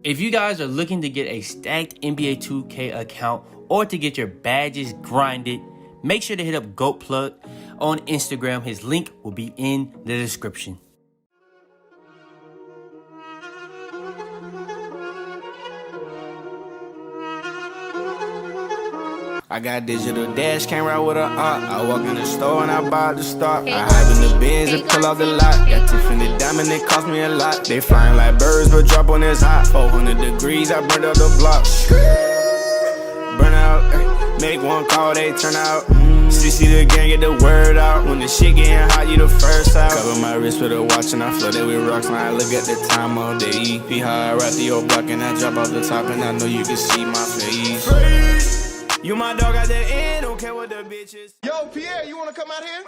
If you guys are looking to get a stacked NBA 2K account or to get your badges grinded, make sure to hit up GoatPlug on Instagram. His link will be in the description. I got digital dash, came right with a I walk in the store and I buy the stock. I hide in the bins and pull out the lot. Got Tiffany diamond, it cost me a lot. They flying like birds, but drop on this hot. 400 degrees, I burned up the block. Burn out, make one call, they turn out. CC the gang, get the word out. When the shit getting hot, you the first out. Cover my wrist with a watch and I flooded with rocks. Now I look at the time all day. Be high, I rap the old block and I drop off the top and I know you can see my face. You my dog at the end, don't care what the bitch is. Yo, Pierre, you wanna come out here?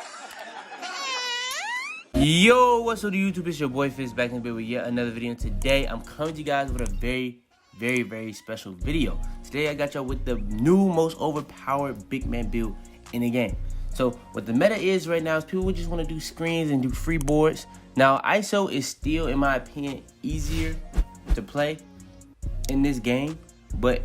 Yo, what's up, YouTube? It's your boy Fizz back in the bit with yet another video. And today, I'm coming to you guys with a very special video. Today, I got y'all with the new, most overpowered big man build in the game. So, what the meta is right now is people just want to do screens and do free boards. Now, ISO is still, in my opinion, easier to play in this game, but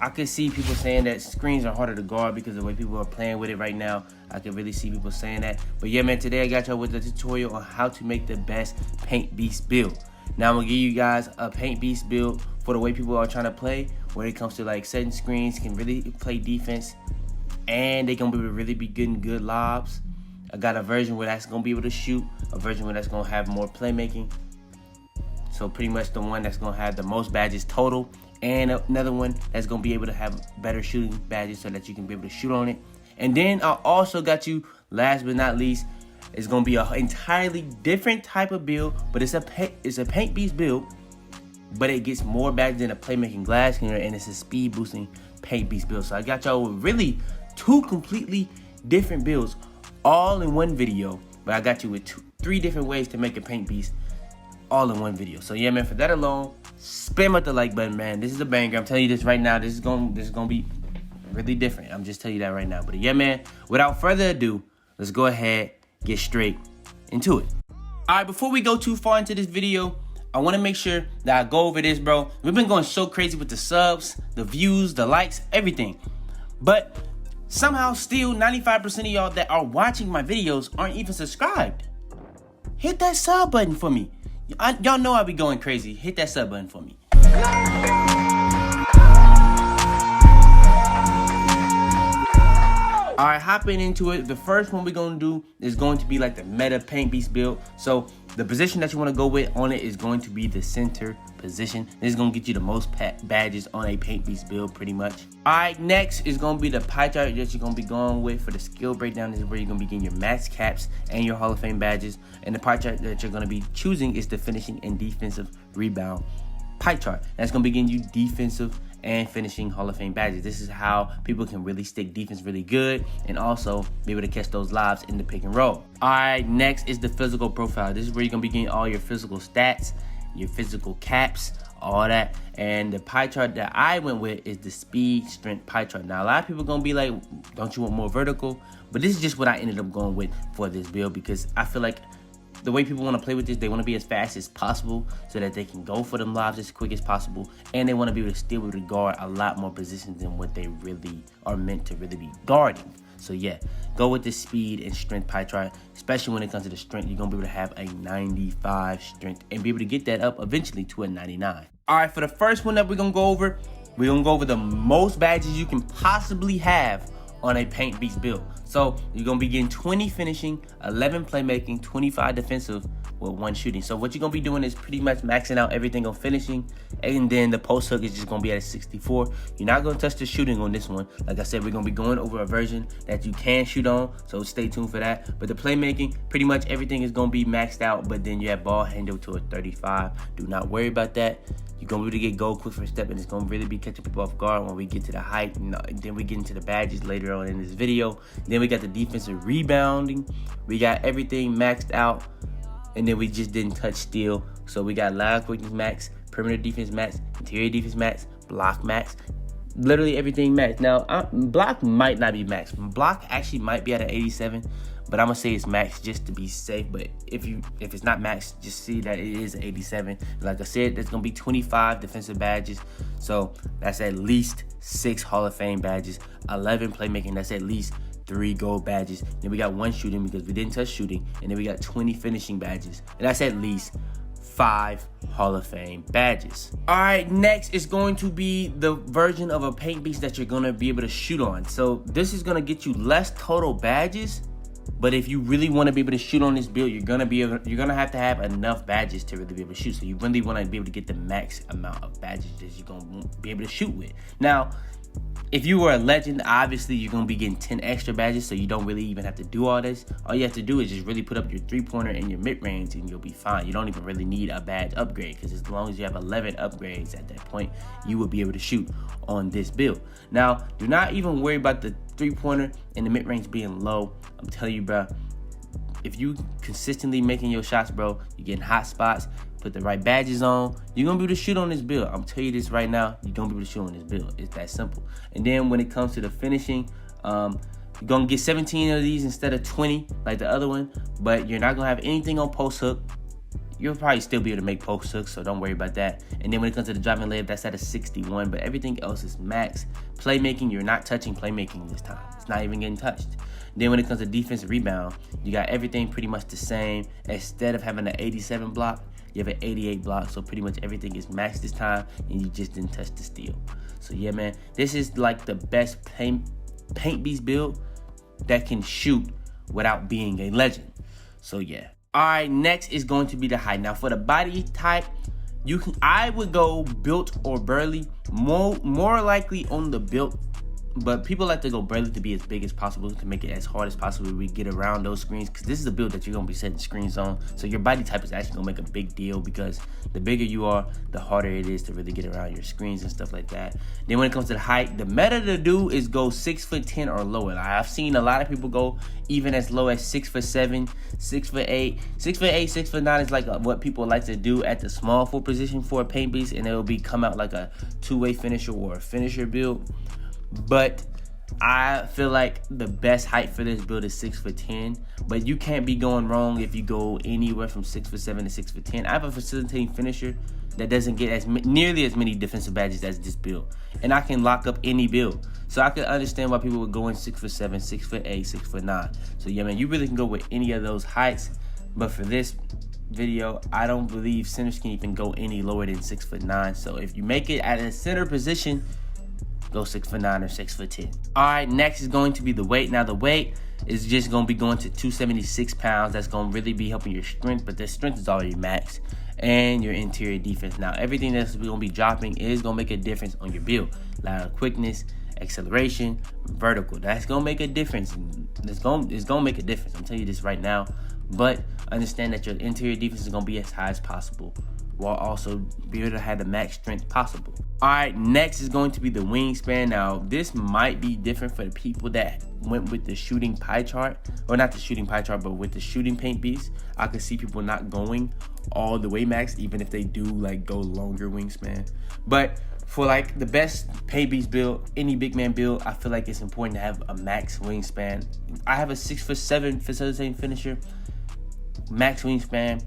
I could see people saying that screens are harder to guard because of the way people are playing with it right now. I could really see people saying that. But yeah, man, today I got y'all with the tutorial on how to make the best Paint Beast build. Now I'm gonna give you guys a Paint Beast build for the way people are trying to play, where it comes to like setting screens, can really play defense, and they gonna be really be getting good lobs. I got a version where that's gonna be able to shoot, a version where that's gonna have more playmaking. So pretty much the one that's gonna have the most badges total, and another one that's gonna be able to have better shooting badges so that you can be able to shoot on it. And then I also got you, last but not least, it's gonna be an entirely different type of build, but it's a Paint Beast build, but it gets more badges than a Playmaking glass cleaner, and it's a speed boosting Paint Beast build. So I got y'all with really two completely different builds all in one video, but I got you with three different ways to make a Paint Beast all in one video. So yeah, man, for that alone, spam up the like button, man. This is a banger. I'm telling you this right now. This is gonna be really different. I'm just telling you that right now. But yeah, man, without further ado, let's go ahead, get straight into it. All right, before we go too far into this video, I want to make sure that I go over this, bro. We've been going so crazy with the subs, the views, the likes, everything. But somehow still 95% of y'all that are watching my videos aren't even subscribed. Hit that sub button for me. Y'all know I be going crazy. Hit that sub button for me. Alright, hopping into it. The first one we're going to do is going to be like the meta Paint Beast build. So the position that you want to go with on it is going to be the center position. This is going to get you the most badges on a Paint Beast build pretty much. Alright, next is going to be the pie chart that you're going to be going with for the skill breakdown. This is where you're going to be getting your max caps and your Hall of Fame badges. And the pie chart that you're going to be choosing is the finishing and defensive rebound pie chart. That's going to be getting you defensive and finishing Hall of Fame badges. This is how people can really stick defense really good and also be able to catch those lobs in the pick and roll. Alright, next is the physical profile. This is where you're going to be getting all your physical stats, your physical caps, all that. And the pie chart that I went with is the speed strength pie chart. Now a lot of people are going to be like, don't you want more vertical? But this is just what I ended up going with for this build, because I feel like the way people want to play with this, they want to be as fast as possible so that they can go for them lobs as quick as possible, and they want to be able to still be able to guard a lot more positions than what they really are meant to really be guarding. So yeah, go with the speed and strength pie chart, especially when it comes to the strength. You're going to be able to have a 95 strength and be able to get that up eventually to a 99. All right, for the first one that we're going to go over the most badges you can possibly have on a Paint Beast build. So you're gonna be getting 20 finishing, 11 playmaking, 25 defensive with 1 shooting. So what you're gonna be doing is pretty much maxing out everything on finishing, and then the post hook is just gonna be at a 64. You're not gonna touch the shooting on this one. Like I said, we're gonna be going over a version that you can shoot on, so stay tuned for that. But the playmaking, pretty much everything is gonna be maxed out, but then you have ball handle to a 35. Do not worry about that. You're going to be able to get gold quick first step, and it's going to really be catching people off guard when we get to the height. And then we get into the badges later on in this video. Then we got the defensive rebounding. We got everything maxed out, and then we just didn't touch steal. So we got live quickness max, perimeter defense max, interior defense max, block max. Literally everything max. Now, block might not be max. Block actually might be at an 87, but I'm gonna say it's max just to be safe. But if it's not max, just see that it is an 87. Like I said, there's gonna be 25 defensive badges, so that's at least 6 Hall of Fame badges, 11 playmaking, that's at least 3 gold badges. Then we got 1 shooting because we didn't touch shooting, and then we got 20 finishing badges, and that's at least 5 Hall of Fame badges. All right, next is going to be the version of a paint beast that you're gonna be able to shoot on. So this is gonna get you less total badges, but if you really want to be able to shoot on this build, you're gonna have to have enough badges to really be able to shoot. So you really want to be able to get the max amount of badges that you're gonna be able to shoot with. Now, if you were a legend, obviously you're going to be getting 10 extra badges, so you don't really even have to do all this. All you have to do is just really put up your 3-pointer and your mid-range, and you'll be fine. You don't even really need a badge upgrade, because as long as you have 11 upgrades at that point, you will be able to shoot on this build. Now, do not even worry about the 3-pointer and the mid-range being low. I'm telling you, bro, if you consistently making your shots, bro, you're getting hot spots, put the right badges on, you're gonna be able to shoot on this build. I'm telling you this right now, you're gonna be able to shoot on this build. It's that simple. And then when it comes to the finishing, you're gonna get 17 of these instead of 20 like the other one, but you're not gonna have anything on post hook. You'll probably still be able to make post hooks, so don't worry about that. And then when it comes to the driving layup, that's at a 61, but everything else is max. Playmaking, you're not touching playmaking this time. It's not even getting touched. Then when it comes to defensive rebound, you got everything pretty much the same. Instead of having an 87 block, you have an 88 block, so pretty much everything is maxed this time, and you just didn't touch the steal. So yeah, man, this is like the best paint beast build that can shoot without being a legend. So yeah. All right, next is going to be the height. Now for the body type, I would go built or burly, more likely on the built. But people like to go burly to be as big as possible, to make it as hard as possible. We get around those screens, because this is a build that you're going to be setting screens on. So your body type is actually going to make a big deal, because the bigger you are, the harder it is to really get around your screens and stuff like that. Then when it comes to the height, the meta to do is go 6'10" or lower. Like, I've seen a lot of people go even as low as 6'7", 6'8". 6'8", 6'9" is like what people like to do at the small forward position for a paint beast, and it will come out like a two-way finisher or a finisher build. But I feel like the best height for this build is 6'10", but you can't be going wrong if you go anywhere from 6'7" to 6'10". I have a facilitating finisher that doesn't get nearly as many defensive badges as this build, and I can lock up any build. So I can understand why people would go in 6'7", 6'8", 6'9". So yeah, man, you really can go with any of those heights. But for this video, I don't believe centers can even go any lower than 6'9". So if you make it at a center position, go 6'9" or 6'10". All right, next is going to be the weight. Now the weight is just going to be going to 276 pounds. That's going to really be helping your strength, but the strength is already maxed, and your interior defense. Now everything that's going to be dropping is going to make a difference on your build. Like quickness, acceleration, vertical. That's going to make a difference. It's going to make a difference. I'm telling you this right now. But understand that your interior defense is going to be as high as possible, while also be able to have the max strength possible. All right, next is going to be the wingspan. Now, this might be different for the people that went with the shooting pie chart, or not the shooting pie chart, but with the shooting paint beast. I could see people not going all the way max, even if they do like go longer wingspan. But for like the best paint beast build, any big man build, I feel like it's important to have a max wingspan. I have a 6'7" facilitating finisher, max wingspan,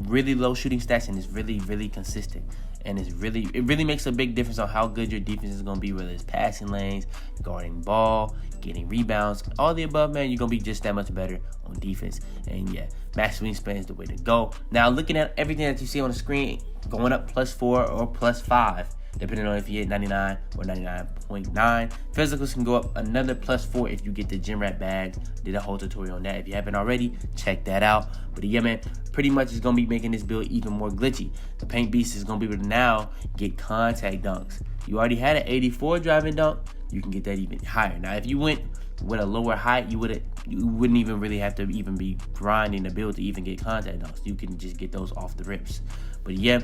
really low shooting stats, and it's really consistent, and it really makes a big difference on how good your defense is going to be, whether it's passing lanes, guarding ball, getting rebounds, all the above, man. You're going to be just that much better on defense. And yeah, max wingspan is the way to go. Now looking at everything that you see on the screen, going up +4 or +5, depending on if you hit 99 or 99.9. Physicals can go up another +4 if you get the gym rat badge. Did a whole tutorial on that. If you haven't already, check that out. But yeah, man, pretty much is going to be making this build even more glitchy. The paint beast is going to be able to now get contact dunks. You already had an 84 driving dunk, you can get that even higher. Now if you went with a lower height, you wouldn't even really have to even be grinding the build to even get contact dunks. You can just get those off the rips. But yeah,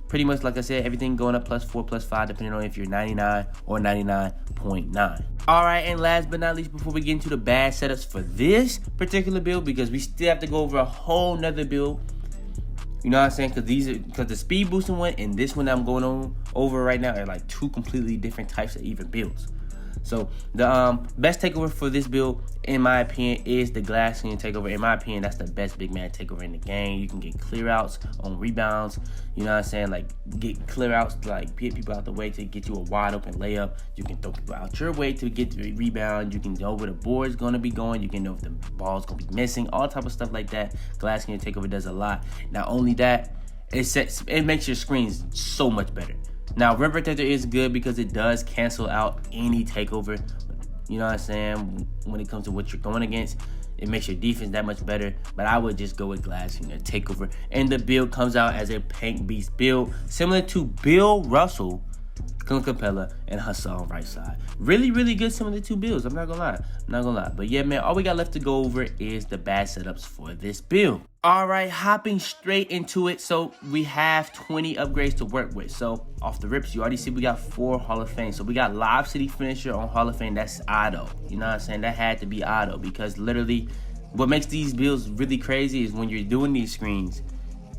pretty much, like I said, everything going up +4, +5, depending on if you're 99 or 99.9. All right, and last but not least, before we get into the bad setups for this particular build, because we still have to go over a whole nother build, you know what I'm saying? Because the speed boosting one and this one that I'm going over right now are like two completely different types of even builds. So the best takeover for this build, in my opinion, is the glass screen takeover. In my opinion, that's the best big man takeover in the game. You can get clear outs on rebounds. You know what I'm saying? Like, get clear outs to like get people out the way to get you a wide open layup. You can throw people out your way to get the rebound. You can know where the board's gonna be going. You can know if the ball's gonna be missing. All type of stuff like that. Glass screen takeover does a lot. Not only that, it makes your screens so much better. Now, Rim Protector is good because it does cancel out any takeover. You know what I'm saying? When it comes to what you're going against, it makes your defense that much better. But I would just go with glass screen takeover. And the build comes out as a paint beast build, similar to Bill Russell, Clint Capella, and Hassan right side. Really, really good, some of the two builds. I'm not gonna lie. But yeah, man, all we got left to go over is the bad setups for this build. All right, hopping straight into it. So we have 20 upgrades to work with. So off the rips, you already see we got 4 Hall of Fame. So we got Lob City Finisher on Hall of Fame. That's auto. You know what I'm saying? That had to be auto, because literally what makes these builds really crazy is when you're doing these screens,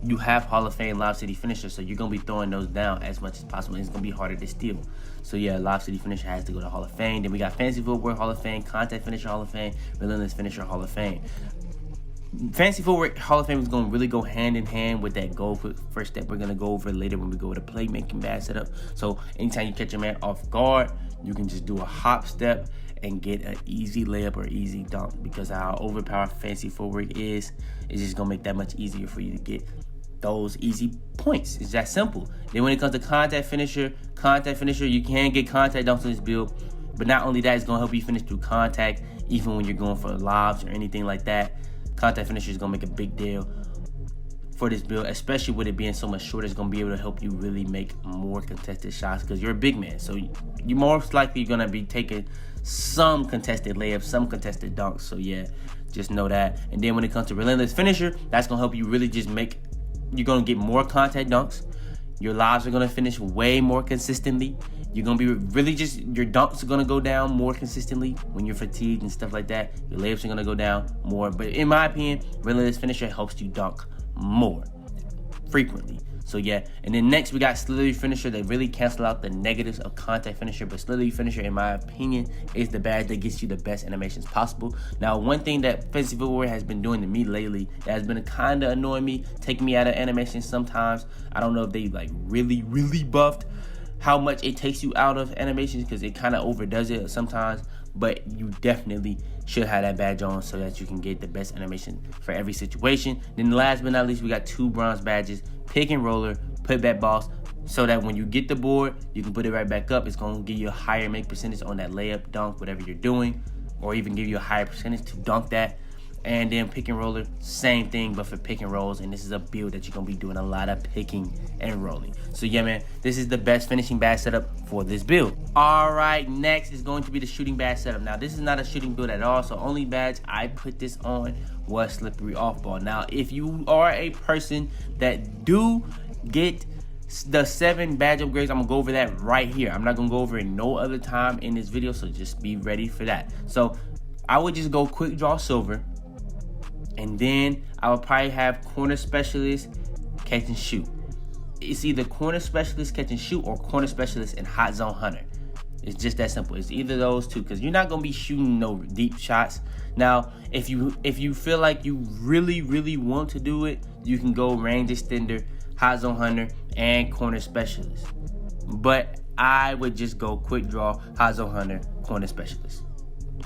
you have Hall of Fame Lob City Finisher, so you're going to be throwing those down as much as possible. It's going to be harder to steal. So yeah, Lob City Finisher has to go to Hall of Fame. Then we got Fancy Footwork Hall of Fame, Contact Finisher Hall of Fame, Relentless Finisher Hall of Fame. Fancy Footwork Hall of Fame is going to really go hand in hand with that goal first step we're going to go over later when we go to Playmaking bad setup. So anytime you catch a man off guard, you can just do a hop step and get an easy layup or easy dunk, because how overpowered Fancy Footwork is, it's just going to make that much easier for you to get those easy points. It's that simple. Then when it comes to Contact Finisher, you can get contact dunks in this build, but not only that, it's going to help you finish through contact, even when you're going for lobs or anything like that. Contact Finisher is going to make a big deal for this build, especially with it being so much shorter. It's going to be able to help you really make more contested shots, because you're a big man, so you're most likely going to be taking some contested layups, some contested dunks. So yeah, just know that. And then when it comes to Relentless Finisher, that's going to help you really just you're going to get more contact dunks. Your lobs are going to finish way more consistently. You're going to be really your dunks are going to go down more consistently when you're fatigued and stuff like that. Your layups are going to go down more. But in my opinion, Relentless Finisher helps you dunk more frequently. So yeah, and then next we got Slithery Finisher. They really cancel out the negatives of Contact Finisher, but Slithery Finisher, in my opinion, is the badge that gets you the best animations possible. Now, one thing that Fancy Footwork has been doing to me lately that has been kind of annoying me, taking me out of animations sometimes. I don't know if they like really buffed how much it takes you out of animations, because it kind of overdoes it sometimes, but you definitely should have that badge on so that you can get the best animation for every situation. Then last but not least, we got 2 bronze badges, Pick and Roller, Putback Boss, so that when you get the board, you can put it right back up. It's going to give you a higher make percentage on that layup, dunk, whatever you're doing, or even give you a higher percentage to dunk that. And then Pick and Roller, same thing, but for pick and rolls. And this is a build that you're going to be doing a lot of picking and rolling. So yeah, man, this is the best finishing badge setup for this build. All right, next is going to be the shooting badge setup. Now, this is not a shooting build at all. So only badge I put this on was Slippery Off Ball. Now, if you are a person that do get the 7 badge upgrades, I'm going to go over that right here. I'm not going to go over it no other time in this video, so just be ready for that. So I would just go Quick Draw Silver. And then I would probably have Corner Specialist, Catch and Shoot. It's either Corner Specialist, Catch and Shoot, or Corner Specialist and Hot Zone Hunter. It's just that simple. It's either those two, because you're not going to be shooting no deep shots. Now, if you feel like you really want to do it, you can go Range Extender, Hot Zone Hunter, and Corner Specialist. But I would just go Quick Draw, Hot Zone Hunter, Corner Specialist.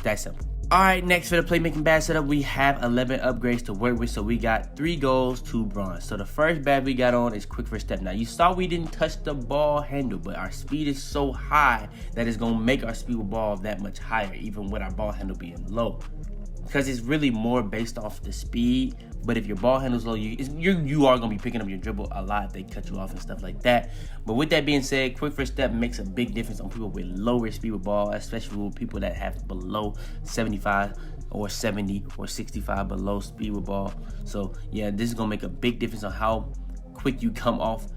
That simple. Alright, next for the Playmaking badge setup, we have 11 upgrades to work with. So we got 3 golds, 2 bronze. So the first badge we got on is Quick First Step. Now, you saw we didn't touch the ball handle, but our speed is so high that it's going to make our speed with ball that much higher, even with our ball handle being low. Because it's really more based off the speed. But if your ball handle's low, you are going to be picking up your dribble a lot if they cut you off and stuff like that. But with that being said, Quick First Step makes a big difference on people with lower speed with ball, especially with people that have below 75 or 70 or 65 below speed with ball. So yeah, this is going to make a big difference on how quick you come off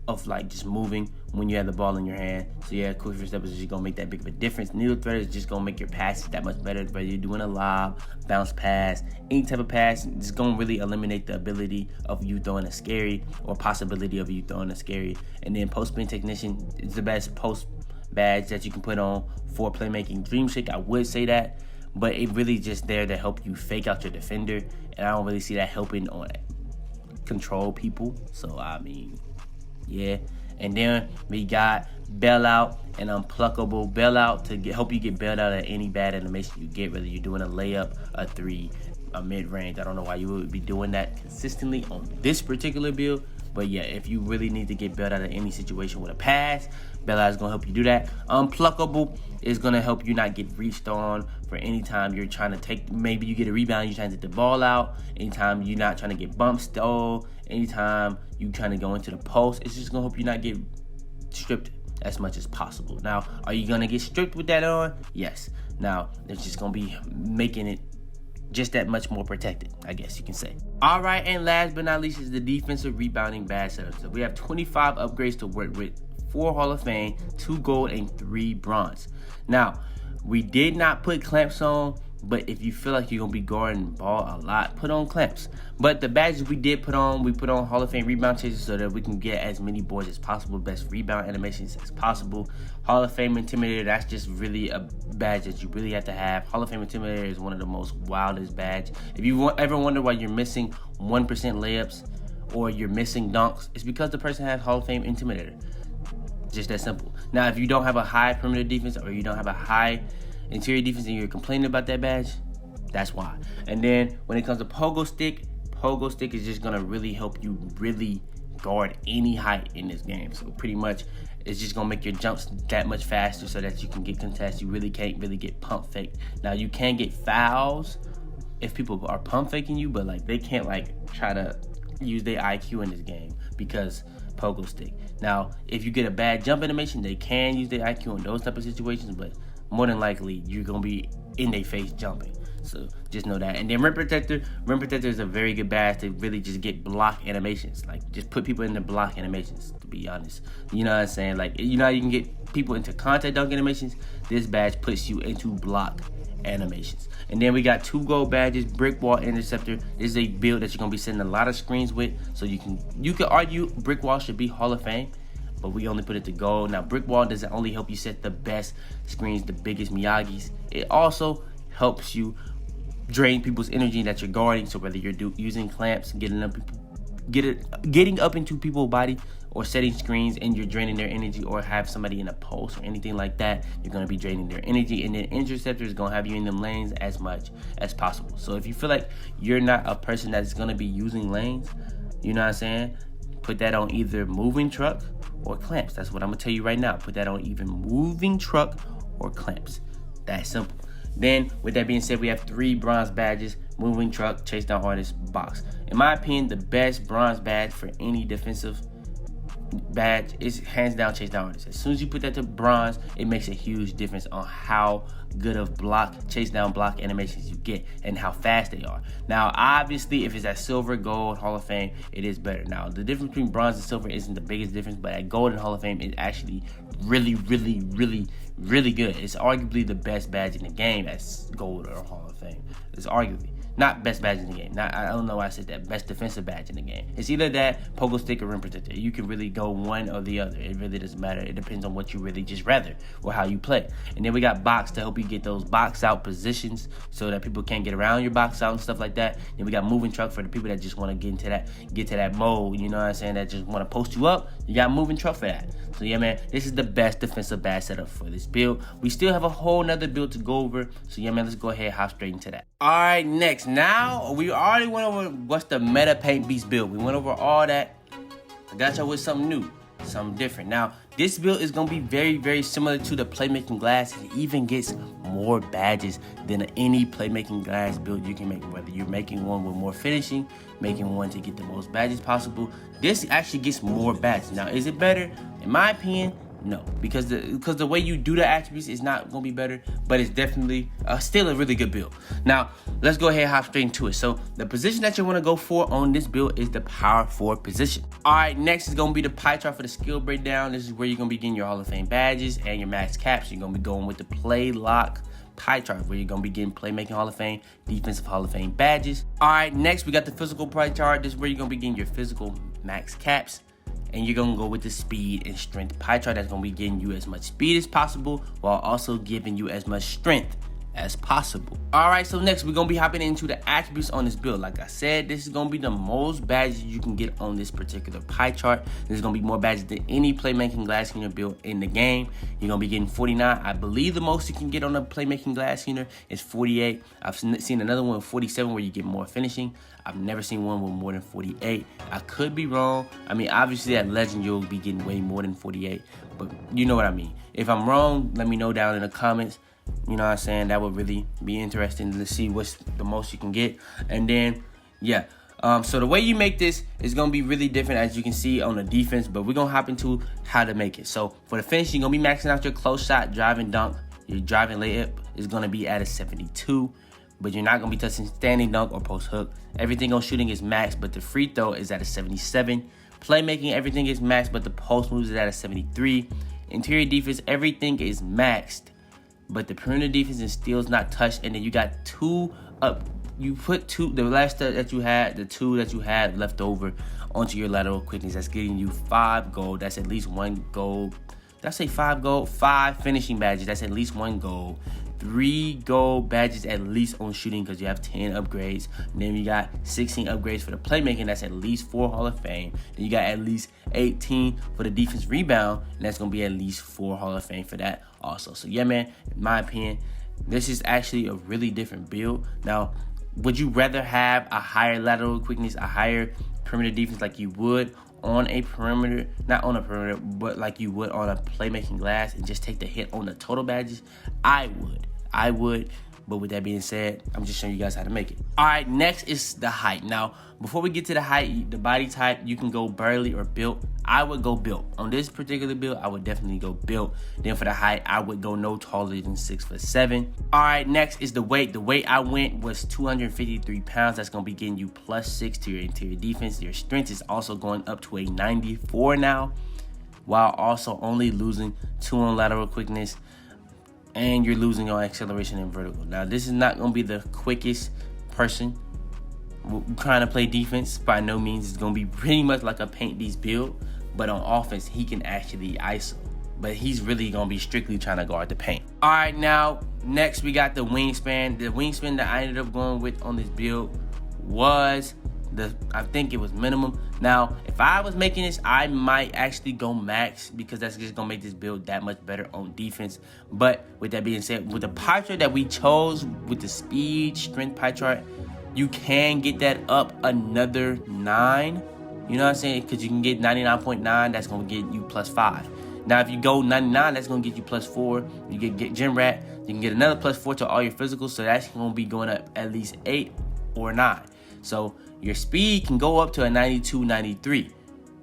of like just moving when you have the ball in your hand. So yeah, Quick First Step is just gonna make that big of a difference. Needle Thread is just gonna make your passes that much better, whether you're doing a lob, bounce pass, any type of pass. It's gonna really eliminate the ability of you throwing a scary or possibility of you throwing a scary. And then Post Spin Technician is the best post badge that you can put on for Playmaking Dream Shake. I would say that, but it really just there to help you fake out your defender, and I don't really see that helping on control people. So I mean, yeah. And then we got Bailout and Unpluckable. Bailout to help you get bailed out of any bad animation you get, whether you're doing a layup, a three, a mid-range. I don't know why you would be doing that consistently on this particular build, but yeah, if you really need to get bailed out of any situation with a pass, Bailout is going to help you do that. Unpluckable is going to help you not get reached on for any time you're trying to take, maybe you get a rebound, you're trying to take the ball out, anytime you're not trying to get bump stole, anytime you trying to go into the post. It's just going to help you not get stripped as much as possible. Now, are you going to get stripped with that on? Yes. Now, it's just going to be making it just that much more protected, I guess you can say. All right, and last but not least is the defensive rebounding badge setup. So we have 25 upgrades to work with, 4 Hall of Fame, 2 gold, and 3 bronze. Now, we did not put clamps on, but if you feel like you're gonna be guarding the ball a lot, put on clamps. But the badges we did put on, we put on Hall of Fame rebound chasers so that we can get as many boards as possible, best rebound animations as possible. Hall of Fame Intimidator, that's just really a badge that you really have to have. Hall of Fame Intimidator is one of the most wildest badges. If you ever wonder why you're missing 1% layups or you're missing dunks, it's because the person has Hall of Fame Intimidator. Just that simple. Now, if you don't have a high perimeter defense or you don't have a high interior defense and you're complaining about that badge, that's why. And then when it comes to Pogo Stick is just gonna really help you really guard any height in this game. So pretty much it's just gonna make your jumps that much faster so that you can get contests. You really can't really get pump faked. Now, you can get fouls if people are pump faking you, but like they can't like try to use their IQ in this game because Pogo Stick. Now, if you get a bad jump animation, they can use their IQ in those type of situations, but more than likely you're gonna be in their face jumping. So just know that. And then Rim Protector is a very good badge to really just get block animations. Like just put people in the block animations, to be honest. You know what I'm saying? Like, you know how you can get people into contact dunk animations? This badge puts you into block animations. And then we got 2 gold badges, Brick Wall Interceptor. This is a build that you're gonna be setting a lot of screens with. So you can argue Brick Wall should be Hall of Fame, but we only put it to gold. Now, Brick Wall doesn't only help you set the best screens, the biggest Miyagis, it also helps you drain people's energy that you're guarding. So whether you're using clamps, getting up into people's body, or setting screens and you're draining their energy, or have somebody in a post or anything like that, you're going to be draining their energy. And then Interceptor is going to have you in them lanes as much as possible. So if you feel like you're not a person that's going to be using lanes, you know what I'm saying, put that on either moving truck or clamps. That's what I'm going to tell you right now. Put that on either moving truck or clamps. That's simple. Then, with that being said, we have 3 bronze badges: moving truck, chase down artist, box. In my opinion, the best bronze badge for any defensive badge is hands down chase down artist. As soon as you put that to bronze, it makes a huge difference on how good of chase down block animations you get and how fast they are. Now, obviously, if it's at silver, gold, Hall of Fame, it is better. Now, the difference between bronze and silver isn't the biggest difference, but at gold and Hall of Fame, it's actually really good. It's arguably the best badge in the game as gold or Hall of Fame. It's arguably. Not best badge in the game. I don't know why I said that. Best defensive badge in the game. It's either that, Pogo Stick, or Rim Protector. You can really go one or the other. It really doesn't matter. It depends on what you really just rather or how you play. And then we got box to help you get those box out positions so that people can't get around your box out and stuff like that. Then we got moving truck for the people that just want to get to that mode. You know what I'm saying? That just want to post you up. You got moving truck for that. So yeah, man, this is the best defensive badge setup for this build. We still have a whole nother build to go over. So yeah, man, let's go ahead and hop straight into that. All right, next. Now, we already went over what's the meta paint beast build. We went over all that. I got y'all with something new, something different. Now, this build is going to be very similar to the Playmaking Glass. It even gets more badges than any Playmaking Glass build you can make. Whether you're making one with more finishing, making one to get the most badges possible, this actually gets more badges. Now, is it better? In my opinion, no, because the way you do the attributes is not going to be better, but it's definitely still a really good build. Now, let's go ahead and hop straight into it. So, the position that you want to go for on this build is the power forward position. All right, next is going to be the pie chart for the skill breakdown. This is where you're going to be getting your Hall of Fame badges and your max caps. You're going to be going with the play lock pie chart, where you're going to be getting Playmaking Hall of Fame, Defensive Hall of Fame badges. All right, next we got the physical pie chart. This is where you're going to be getting your physical max caps and you're gonna go with the speed and strength pie chart. That's gonna be getting you as much speed as possible while also giving you as much strength as possible. All right, so next we're gonna be hopping into the attributes on this build. Like I said, this is gonna be the most badges you can get on this particular pie chart. There's gonna be more badges than any playmaking glass cleaner build in the game. You're gonna be getting 49. I believe the most you can get on a playmaking glass cleaner is 48. I've seen another one with 47 where you get more finishing. I've never seen one with more than 48. I could be wrong. I mean, obviously at Legend you'll be getting way more than 48, but you know what I mean. If I'm wrong, let me know down in the comments. You know what I'm saying? That would really be interesting to see what's the most you can get. And then, yeah. So the way you make this is going to be really different, as you can see on the defense. But we're going to hop into how to make it. So for the finish, you're going to be maxing out your close shot, driving dunk. Your driving layup is going to be at a 72. But you're not going to be touching standing dunk or post hook. Everything on shooting is maxed, but the free throw is at a 77. Playmaking, everything is maxed, but the post moves is at a 73. Interior defense, everything is maxed, but the perimeter defense and steals not touched. And then you got two up. You put two, the last that you had, the two that you had left over onto your lateral quickness. That's getting you 5 gold. That's at least 1 gold. Did I say 5 gold? 5 finishing badges. That's at least 1 gold. 3 gold badges at least on shooting because you have 10 upgrades. And then you got 16 upgrades for the playmaking. That's at least 4 Hall of Fame. Then you got at least 18 for the defense rebound. And that's going to be at least 4 Hall of Fame for that also. So yeah, man, in my opinion, this is actually a really different build. Now, would you rather have a higher lateral quickness, a higher perimeter defense like you would on a perimeter, not on a perimeter, but like you would on a playmaking glass, and just take the hit on the total badges? I would, but with that being said, I'm just showing you guys how to make it. All right, next is the height. Now, before we get to the height, the body type, you can go burly or built. I would go built. On this particular build, I would definitely go built. Then for the height, I would go no taller than 6'7". All right, next is the weight. The weight I went was 253 pounds. That's gonna be getting you +6 to your interior defense. Your strength is also going up to a 94 now, while also only losing 2 on lateral quickness, and you're losing on acceleration and vertical. Now, this is not going to be the quickest person trying to play defense. By no means. It's going to be pretty much like a paint beast build, but on offense, he can actually ISO. But he's really going to be strictly trying to guard the paint. All right, now, next we got the wingspan. The wingspan that I ended up going with on this build was I think it was minimum. Now, if I was making this, I might actually go max, because that's just gonna make this build that much better on defense. But with that being said, with the pie chart that we chose, with the speed strength pie chart, you can get that up another 9. You know what I'm saying? Because you can get 99.9. That's gonna get you +5. Now, if you go 99, that's gonna get you +4. You get gym rat, you can get another +4 to all your physicals. So that's gonna be going up at least 8 or 9. So your speed can go up to a 92, 93.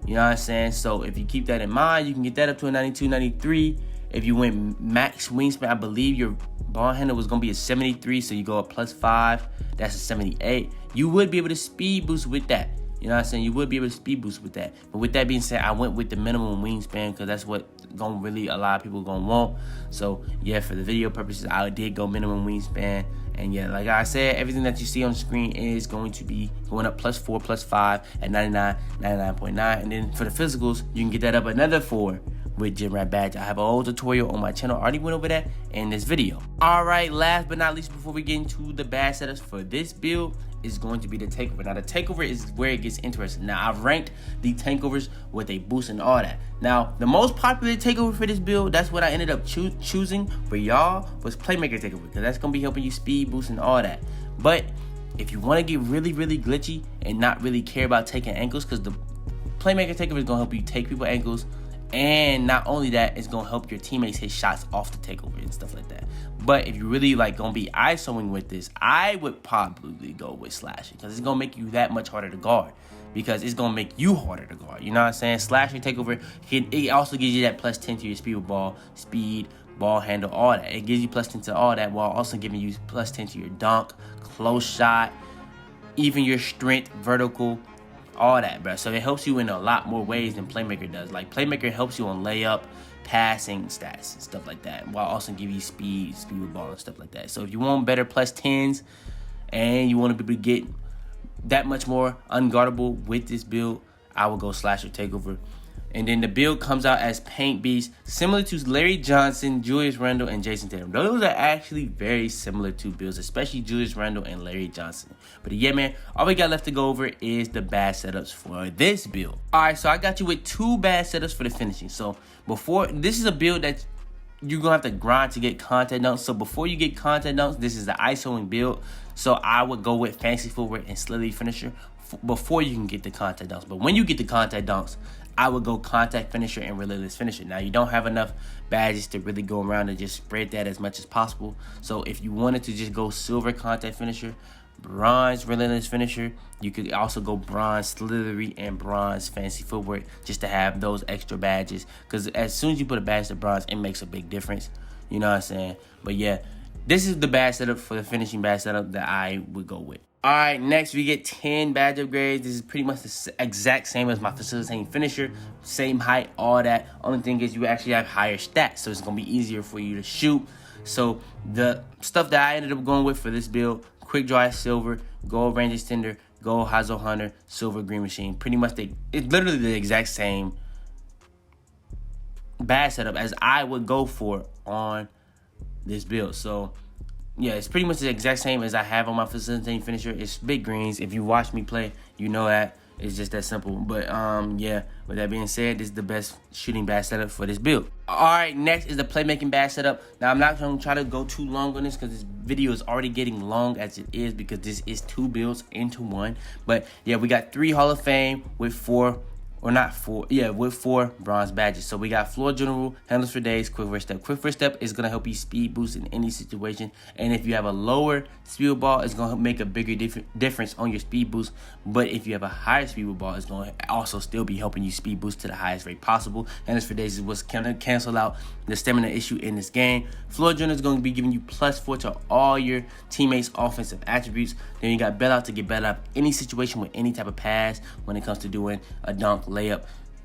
You know what I'm saying? So if you keep that in mind, you can get that up to a 92, 93. If you went max wingspan, I believe your ball handle was going to be a 73. So you go up +5. That's a 78. You would be able to speed boost with that. You know what I'm saying? You would be able to speed boost with that. But with that being said, I went with the minimum wingspan because that's what gonna really a lot of people gonna want. So yeah, for the video purposes, I did go minimum wingspan. And yeah, like I said, everything that you see on the screen is going to be going up +4, +5 at 99, 99.9. And then for the physicals, you can get that up another 4 with Gym Rat Badge. I have a whole tutorial on my channel. I already went over that in this video. All right, last but not least, before we get into the badge setups for this build, is going to be the takeover. Now, the takeover is where it gets interesting. Now, I've ranked the takeovers with a boost and all that. Now, the most popular takeover for this build, that's what I ended up choosing for y'all, was Playmaker takeover, because that's going to be helping you speed boost and all that. But if you want to get really, really glitchy and not really care about taking ankles, because the Playmaker takeover is going to help you take people's ankles, and not only that, it's gonna help your teammates hit shots off the takeover and stuff like that. But if you really like gonna be ISOing with this, I would probably go with slashing, because it's gonna make you that much harder to guard, because it's gonna make you harder to guard. You know what I'm saying? Slashing takeover, it also gives you that +10 to your speed, ball handle, all that. It gives you +10 to all that, while also giving you +10 to your dunk, close shot, even your strength, vertical, all that, bro. So it helps you in a lot more ways than Playmaker does. Like, Playmaker helps you on layup, passing stats and stuff like that, while also give you speed with ball and stuff like that. So if you want better +10s and you want to be able to get that much more unguardable with this build, I would go slasher takeover. And then the build comes out as Paint Beast, similar to Larry Johnson, Julius Randle, and Jason Tatum. Those are actually very similar to builds, especially Julius Randle and Larry Johnson. But yeah, man, all we got left to go over is the bad setups for this build. All right, so I got you with 2 bad setups for the finishing. So this is a build that you're gonna have to grind to get contact dunks. So before you get contact dunks, this is the isoing build. So I would go with fancy footwork and slippery finisher before you can get the contact dunks. But when you get the contact dunks, I would go contact finisher and relentless finisher. Now, you don't have enough badges to really go around and just spread that as much as possible. So if you wanted to just go silver contact finisher, bronze relentless finisher, you could also go bronze slithery and bronze fancy footwork just to have those extra badges. Because as soon as you put a badge to bronze, it makes a big difference. You know what I'm saying? But yeah, this is the badge setup for the finishing badge setup that I would go with. All right, next we get 10 badge upgrades. This is pretty much the exact same as my facilitating finisher. Same height, all that. Only thing is you actually have higher stats, so it's going to be easier for you to shoot. So the stuff that I ended up going with for this build, quick draw silver, gold range extender, gold Hazo Hunter, silver green machine. Pretty much it's literally the exact same badge setup as I would go for on this build. So yeah, it's pretty much the exact same as I have on my facilitating finisher. It's big greens. If you watch me play, you know that. It's just that simple. But yeah, with that being said, this is the best shooting badge setup for this build. All right, next is the playmaking badge setup. Now, I'm not going to try to go too long on this because this video is already getting long as it is because this is 2 builds into 1. But yeah, we got 3 Hall of Fame with 4. Or not 4, yeah, with 4 bronze badges. So we got floor general, handles for days, quick first step. Quick first step is gonna help you speed boost in any situation. And if you have a lower speed ball, it's gonna make a bigger difference on your speed boost. But if you have a higher speed ball, it's gonna also still be helping you speed boost to the highest rate possible. Handles for days is what's gonna cancel out the stamina issue in this game. Floor general is gonna be giving you +4 to all your teammates' offensive attributes. Then you got bailout to get bailout any situation with any type of pass when it comes to doing a dunk, layup,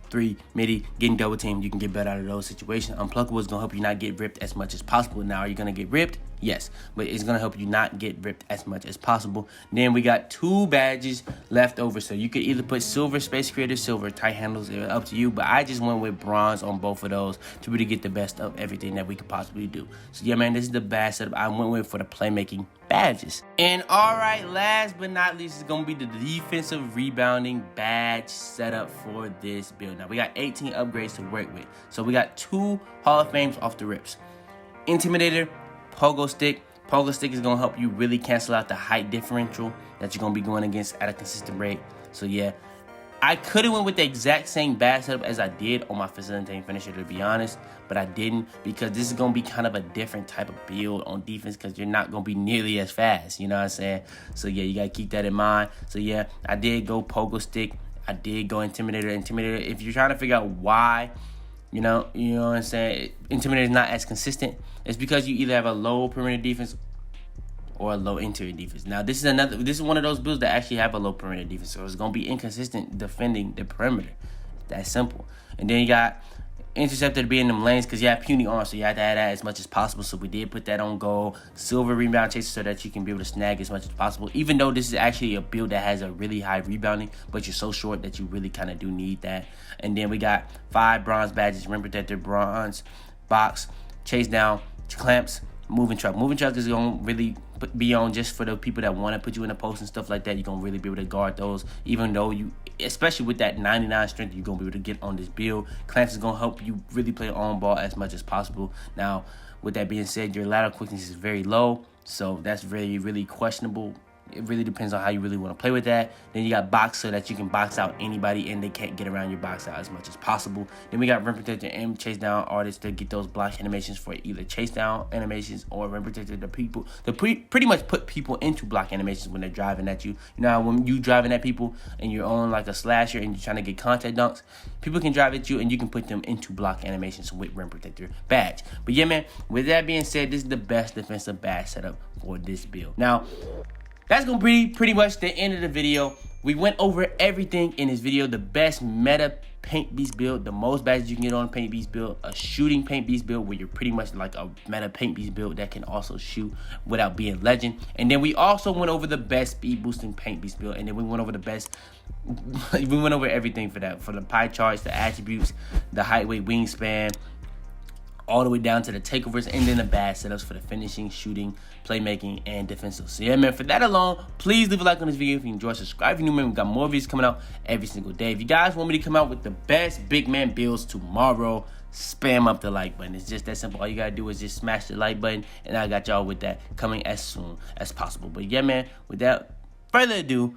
3, midi, getting double teamed. You can get better out of those situations. Unpluckable is going to help you not get ripped as much as possible. Now, are you going to get ripped? Yes, but it's going to help you not get ripped as much as possible. Then we got 2 badges left over. So you could either put silver, space creator, silver, tight handles. It's up to you. But I just went with bronze on both of those to really get the best of everything that we could possibly do. So yeah, man, this is the badge setup I went with for the playmaking badges. And all right, last but not least is going to be the defensive rebounding badge setup for this build. Now, we got 18 upgrades to work with. So we got 2 Hall of Fames off the rips. Intimidator, Pogo Stick. Pogo Stick is going to help you really cancel out the height differential that you're going to be going against at a consistent rate. So yeah, I could have went with the exact same badge setup as I did on my facilitating finisher, to be honest, but I didn't because this is going to be kind of a different type of build on defense because you're not going to be nearly as fast, you know what I'm saying? So yeah, you got to keep that in mind. So yeah, I did go Pogo Stick. I did go Intimidator. Intimidator, if you're trying to figure out why, you know what I'm saying, Intimidator is not as consistent, it's because you either have a low perimeter defense or a low interior defense. Now, this is one of those builds that actually have a low perimeter defense, so it's going to be inconsistent defending the perimeter. That's simple. And then you got Interceptor to be in them lanes because you have puny arms, so you have to add that as much as possible. So we did put that on goal. Silver rebound chaser so that you can be able to snag as much as possible, even though this is actually a build that has a really high rebounding, but you're so short that you really kind of do need that. And then we got 5 bronze badges: rim protector, bronze, box, chase down, clamps, moving truck. Moving truck is going to really be on just for the people that want to put you in a post and stuff like that. You're going to really be able to guard those, even though you, especially with that 99 strength, you're going to be able to get on this build. Clamps is going to help you really play on ball as much as possible. Now, with that being said, your lateral quickness is very low, so that's really, really questionable. It really depends on how you really want to play with that. Then you got box so that you can box out anybody and they can't get around your box out as much as possible. Then we got rim protector and chase down artists to get those block animations for either chase down animations or rim protector to people to pretty much put people into block animations when they're driving at you. You know, when you driving at people and you're on like a slasher and you're trying to get contact dunks, people can drive at you and you can put them into block animations with rim protector badge. But yeah, man, with that being said, this is the best defensive badge setup for this build. Now, that's going to be pretty much the end of the video. We went over everything in this video, the best meta paint beast build, the most badges you can get on a paint beast build, a shooting paint beast build where you're pretty much like a meta paint beast build that can also shoot without being legend. And then we also went over the best speed boosting paint beast build, and then we went over the best, we went over everything for that, for the pie charts, the attributes, the height, weight, wingspan, all the way down to the takeovers, and then the bad setups for the finishing, shooting, playmaking, and defensive. So yeah, man, for that alone, please leave a like on this video if you enjoy. Subscribe if you're new, man. We got more videos coming out every single day. If you guys want me to come out with the best big man builds tomorrow, spam up the like button. It's just that simple. All you gotta do is just smash the like button, and I got y'all with that coming as soon as possible. But yeah, man, without further ado,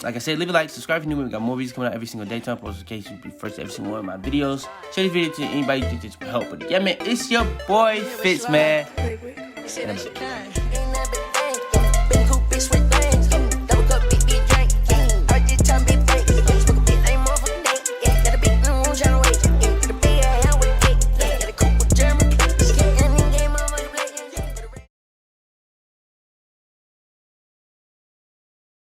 like I said, leave a like, subscribe if you're new. We got more videos coming out every single day. Turn on notifications to be first to every single one of my videos. Share this video to anybody you think this will help. But yeah, man, it's your boy Fitz, man. Say that you can.